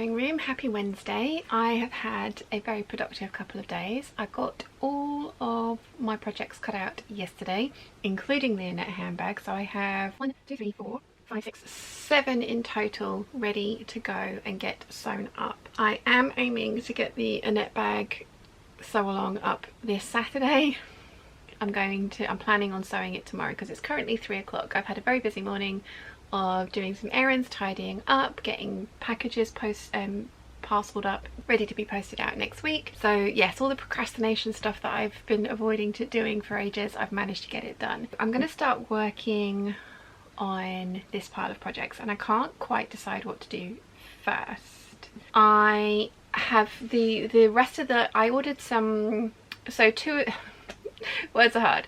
sewing room. Happy Wednesday. I have had a very productive couple of days. I got all of my projects cut out yesterday, including the Annette handbag. So I have 1, 2, 3, 4, 5, 6, 7 in total ready to go and get sewn up. I am aiming to get the Annette bag sew along up this Saturday. I'm planning on sewing it tomorrow because it's currently 3 o'clock. I've had a very busy morning of doing some errands, tidying up, getting packages parceled up, ready to be posted out next week. So yes, all the procrastination stuff that I've been avoiding doing for ages, I've managed to get it done. I'm going to start working on this pile of projects and I can't quite decide what to do first. I have the rest of I ordered some, so two words are hard.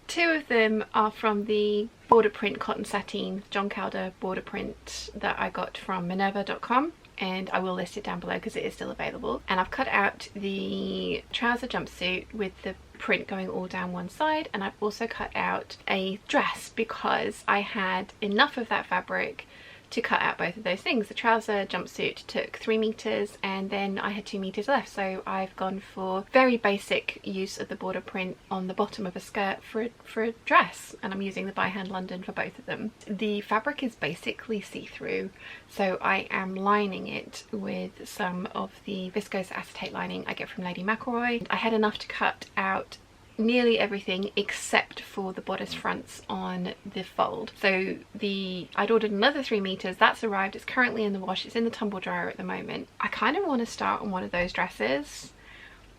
2 of them are from the border print cotton sateen John Calder border print that I got from minerva.com, and I will list it down below because it is still available. And I've cut out the trouser jumpsuit with the print going all down one side, and I've also cut out a dress because I had enough of that fabric to cut out both of those things. The trouser jumpsuit took 3 meters and then I had 2 meters left, so I've gone for very basic use of the border print on the bottom of a skirt for a dress, and I'm using the by hand London for both of them. The fabric is basically see-through, so I am lining it with some of the viscose acetate lining I get from Lady McElroy. I had enough to cut out nearly everything except for the bodice fronts on the fold. So I'd ordered another 3 meters, that's arrived, it's currently in the wash, it's in the tumble dryer at the moment. I kind of want to start on one of those dresses,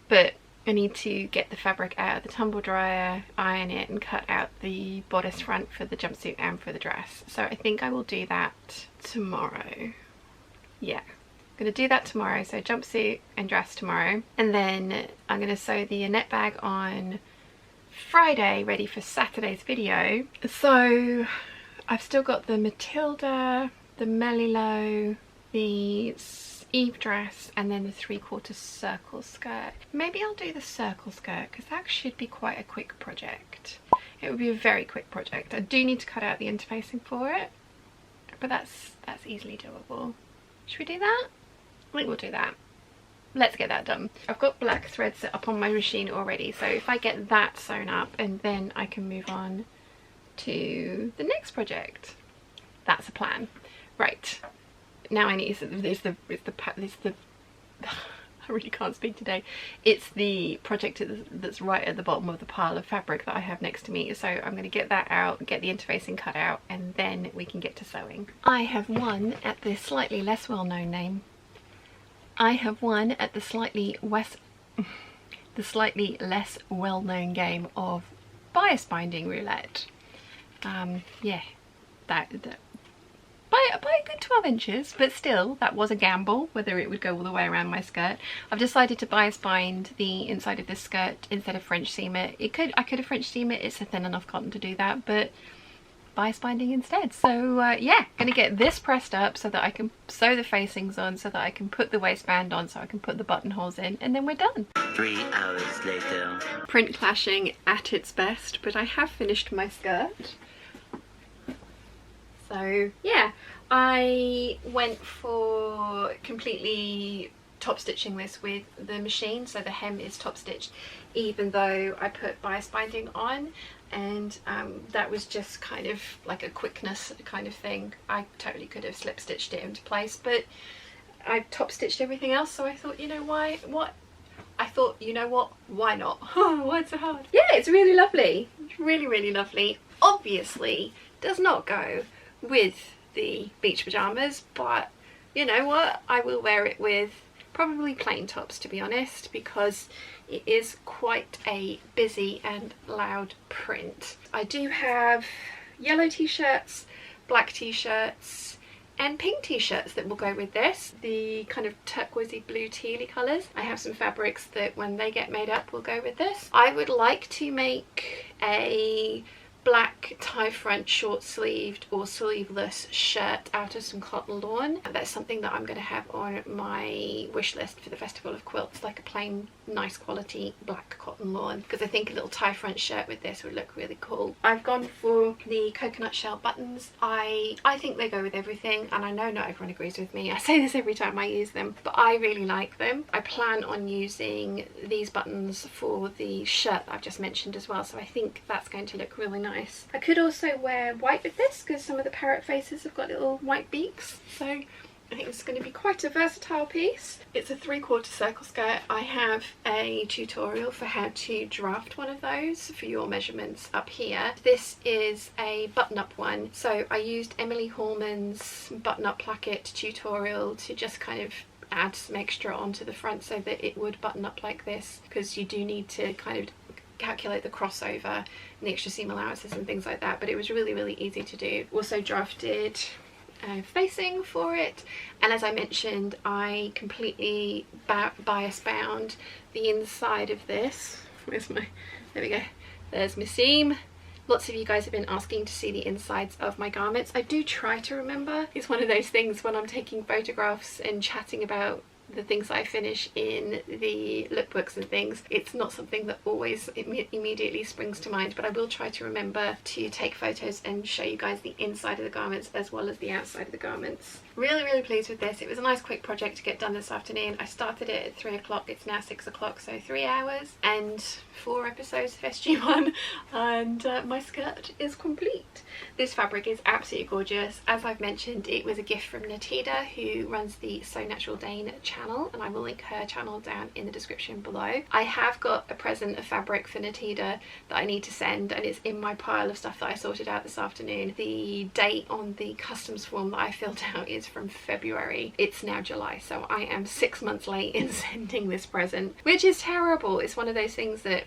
but I need to get the fabric out of the tumble dryer, iron it and cut out the bodice front for the jumpsuit and for the dress. So I think I will do that tomorrow. Yeah, I'm going to do that tomorrow, so jumpsuit and dress tomorrow, and then I'm going to sew the Annette bag on Friday, ready for Saturday's video. So I've still got the Matilda, the Melilo, the Eve dress, and then the 3/4 circle skirt. Maybe I'll do the circle skirt because that should be quite a quick project. It would be a very quick project. I do need to cut out the interfacing for it, but that's easily doable. Should we do that? I think we'll do that. Let's get that done. I've got black thread set up on my machine already, so if I get that sewn up and then I can move on to the next project. That's a plan. Right, now I need I really can't speak today. It's the project that's right at the bottom of the pile of fabric that I have next to me. So I'm going to get that out, get the interfacing cut out, and then we can get to sewing. I have won at the slightly less well-known name. I have won at the slightly less well-known game of bias binding roulette. Yeah, by a good 12 inches, but still that was a gamble whether it would go all the way around my skirt. I've decided to bias bind the inside of this skirt instead of French seam it. I could have French seam it, it's a thin enough cotton to do that, but bias binding instead. So yeah, gonna get this pressed up so that I can sew the facings on, so that I can put the waistband on, so I can put the buttonholes in, and then we're done. 3 hours later. Print clashing at its best, but I have finished my skirt. So yeah, I went for completely top stitching this with the machine, so the hem is top stitched even though I put bias binding on, and that was just kind of like a quickness kind of thing. I totally could have slip stitched it into place, but I top stitched everything else, so I thought, you know why not? Why so hard? Yeah, it's really lovely. It's really lovely. Obviously does not go with the beach pajamas, but you know what, I will wear it with probably plain tops, to be honest, because it is quite a busy and loud print. I do have yellow t-shirts, black t-shirts and pink t-shirts that will go with this, the kind of turquoisey blue tealy colours. I have some fabrics that when they get made up will go with this. I would like to make a black tie front short sleeved or sleeveless shirt out of some cotton lawn. And that's something that I'm going to have on my wish list for the Festival of Quilts, like a plain nice quality black cotton lawn, because I think a little tie front shirt with this would look really cool. I've gone for the coconut shell buttons. I think they go with everything, and I know not everyone agrees with me. I say this every time I use them, but I really like them. I plan on using these buttons for the shirt that I've just mentioned as well, so I think that's going to look really nice. I could also wear white with this because some of the parrot faces have got little white beaks, so I think it's going to be quite a versatile piece. It's a 3/4 circle skirt. I have a tutorial for how to draft one of those for your measurements up here. This is a button-up one, so I used Emily Hallman's button-up placket tutorial to just kind of add some extra onto the front so that it would button up like this, because you do need to kind of calculate the crossover and the extra seam allowances and things like that, but it was really easy to do. Also drafted facing for it, and as I mentioned, I completely bias bound the inside of this. Where's my, there we go, there's my seam. Lots of you guys have been asking to see the insides of my garments. I do try to remember. It's one of those things when I'm taking photographs and chatting about the things that I finish in the lookbooks and things, it's not something that always immediately springs to mind, but I will try to remember to take photos and show you guys the inside of the garments as well as the outside of the garments. Really pleased with this. It was a nice quick project to get done this afternoon. I started it at 3 o'clock, it's now 6 o'clock, so 3 hours and 4 episodes of SG1, and my skirt is complete. This fabric is absolutely gorgeous. As I've mentioned, it was a gift from Natida, who runs the So Natural Dane channel, and I will link her channel down in the description below. I have got a present of fabric for Natida that I need to send, and it's in my pile of stuff that I sorted out this afternoon. The date on the customs form that I filled out is from February. It's now July, so I am 6 months late in sending this present, which is terrible. It's one of those things that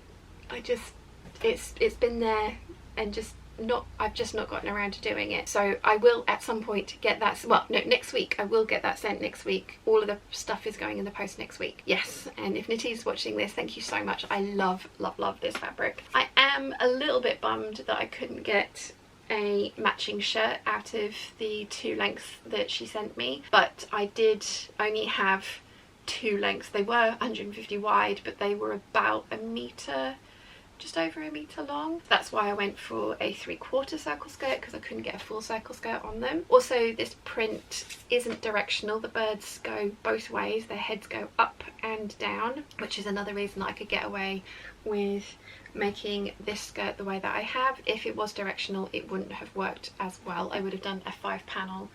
I just, it's been there and just not, I've just not gotten around to doing it. So I will at some point get that, well no, next week I will get that sent next week. All of the stuff is going in the post next week. Yes, and if Nitty's watching this, thank you so much. I love this fabric. I am a little bit bummed that I couldn't get a matching shirt out of the 2 lengths that she sent me, but I did only have 2 lengths. They were 150 wide, but they were about a metre, just over a metre long. That's why I went for a 3/4 circle skirt, because I couldn't get a full circle skirt on them. Also, this print isn't directional. The birds go both ways. Their heads go up and down, which is another reason that I could get away with making this skirt the way that I have. If it was directional, it wouldn't have worked as well. I would have done a 5-panel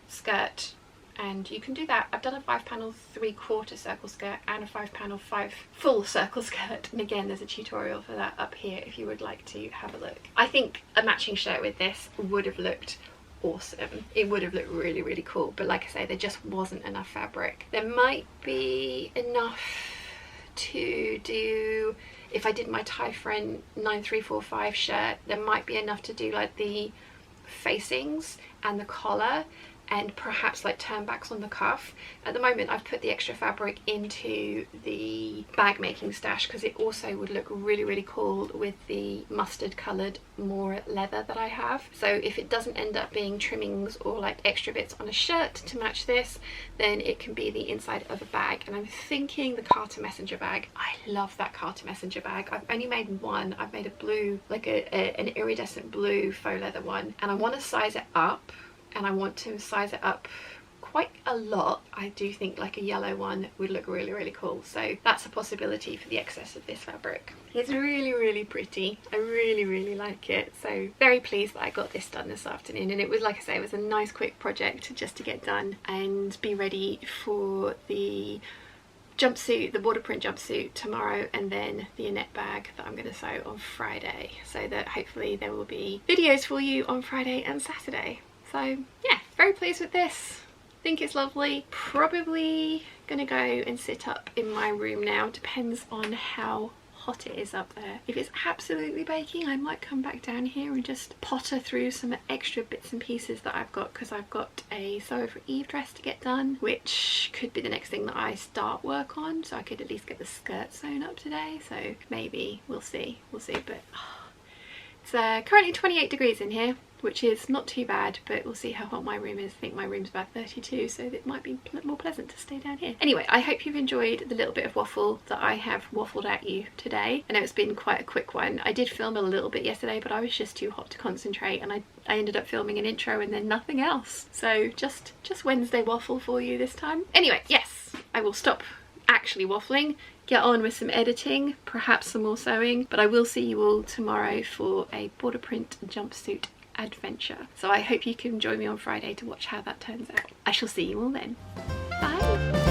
skirt, and you can do that. I've done a 5-panel 3/4 circle skirt and a 5-panel 5 full circle skirt, and again there's a tutorial for that up here if you would like to have a look. I think a matching shirt with this would have looked awesome. It would have looked really cool, but like I say, there just wasn't enough fabric. There might be enough to do, if I did my tie front 9345 shirt, there might be enough to do like the facings and the collar, and perhaps like turnbacks on the cuff. At the moment I've put the extra fabric into the bag making stash because it also would look really cool with the mustard coloured more leather that I have. So if it doesn't end up being trimmings or like extra bits on a shirt to match this, then it can be the inside of a bag. And I'm thinking the Carter Messenger bag. I love that Carter Messenger bag. I've only made one. I've made a blue, like an iridescent blue faux leather one, and I want to size it up, and I want to size it up quite a lot. I do think like a yellow one would look really cool, so that's a possibility for the excess of this fabric. It's really pretty. I really like it, so very pleased that I got this done this afternoon. And it was, like I say, it was a nice quick project just to get done and be ready for the jumpsuit, the border print jumpsuit tomorrow, and then the Annette bag that I'm going to sew on Friday, so that hopefully there will be videos for you on Friday and Saturday. So yeah, very pleased with this. Think it's lovely. Probably gonna go and sit up in my room now. Depends on how hot it is up there. If it's absolutely baking, I might come back down here and just potter through some extra bits and pieces that I've got, because I've got a Sew for Eve dress to get done, which could be the next thing that I start work on, so I could at least get the skirt sewn up today. So maybe we'll see, but It's currently 28 degrees in here, which is not too bad, but we'll see how hot my room is. I think my room's about 32, so it might be more pleasant to stay down here. Anyway, I hope you've enjoyed the little bit of waffle that I have waffled at you today. I know it's been quite a quick one. I did film a little bit yesterday, but I was just too hot to concentrate, and I ended up filming an intro and then nothing else. So just Wednesday waffle for you this time. Anyway, yes, I will stop actually waffling, get on with some editing, perhaps some more sewing, but I will see you all tomorrow for a border print jumpsuit adventure. So I hope you can join me on Friday to watch how that turns out. I shall see you all then. Bye!